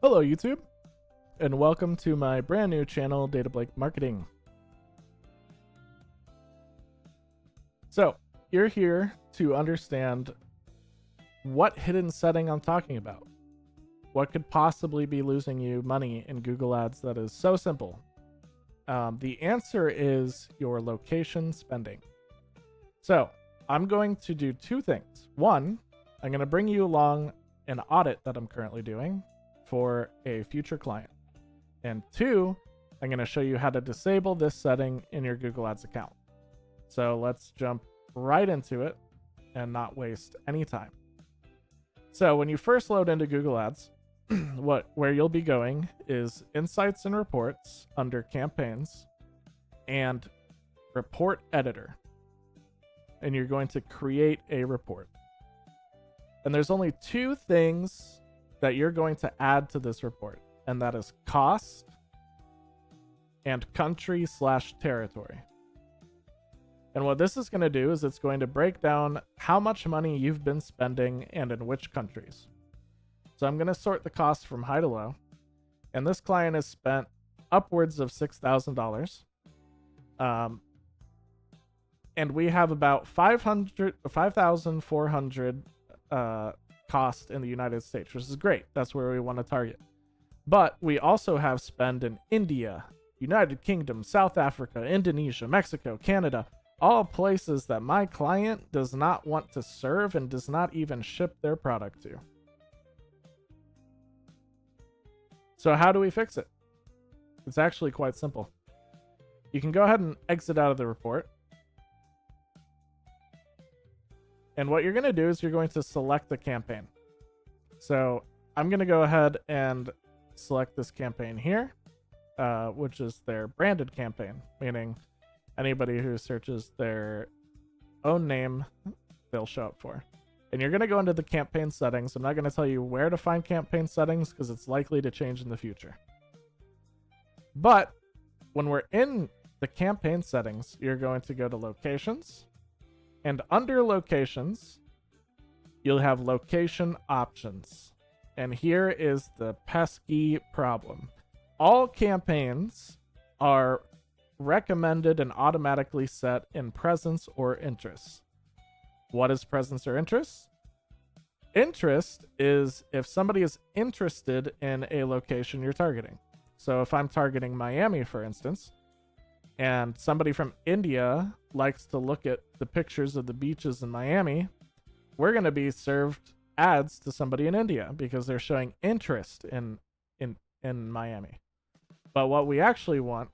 Hello YouTube, and welcome to my brand new channel, Data Blake Marketing. So, you're here to understand what hidden setting I'm talking about. What could possibly be losing you money in Google Ads that is so simple? The answer is your location spending. So, I'm going to do two things. One, I'm going to bring you along an audit that I'm currently doing for a future client. And two, I'm going to show you how to disable this setting in your Google Ads account. So let's jump right into it and not waste any time. So when you first load into Google Ads, where you'll be going is Insights and Reports under Campaigns and Report Editor. And you're going to create a report. And there's only two things that you're going to add to this report, and that is cost and country/territory. And what this is going to do is it's going to break down how much money you've been spending and in which countries. So I'm going to sort the costs from high to low, and this client has spent upwards of $6,000. And we have about 5,400 cost in the United States, which is great. That's where we want to target. But we also have spend in India, United Kingdom, South Africa, Indonesia, Mexico, Canada, all places that my client does not want to serve and does not even ship their product to. So how do we fix it? It's actually quite simple. You can go ahead and exit out of the report. And what you're going to do is you're going to select the campaign. So I'm going to go ahead and select this campaign here, which is their branded campaign, meaning anybody who searches their own name, they'll show up for. And you're going to go into the campaign settings. I'm not going to tell you where to find campaign settings because it's likely to change in the future. But when we're in the campaign settings, you're going to go to locations. And under locations, you'll have location options. And here is the pesky problem. All campaigns are recommended and automatically set in presence or interests. What is presence or interest? Interest is if somebody is interested in a location you're targeting. So if I'm targeting Miami, for instance, and somebody from India likes to look at the pictures of the beaches in Miami, we're going to be served ads to somebody in India because they're showing interest in Miami. But what we actually want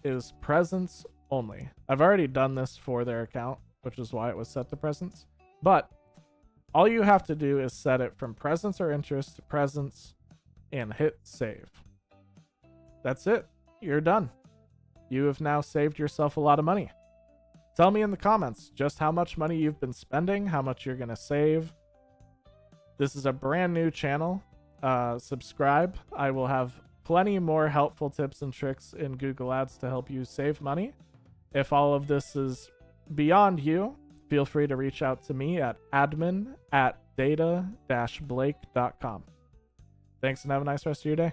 is presence only. I've already done this for their account, which is why it was set to presence. But all you have to do is set it from presence or interest to presence and hit save. That's it. You're done. You have now saved yourself a lot of money. Tell me in the comments just how much money you've been spending, how much you're going to save. This is a brand new channel. Subscribe. I will have plenty more helpful tips and tricks in Google Ads to help you save money. If all of this is beyond you, feel free to reach out to me at admin@data-blake.com. Thanks and have a nice rest of your day.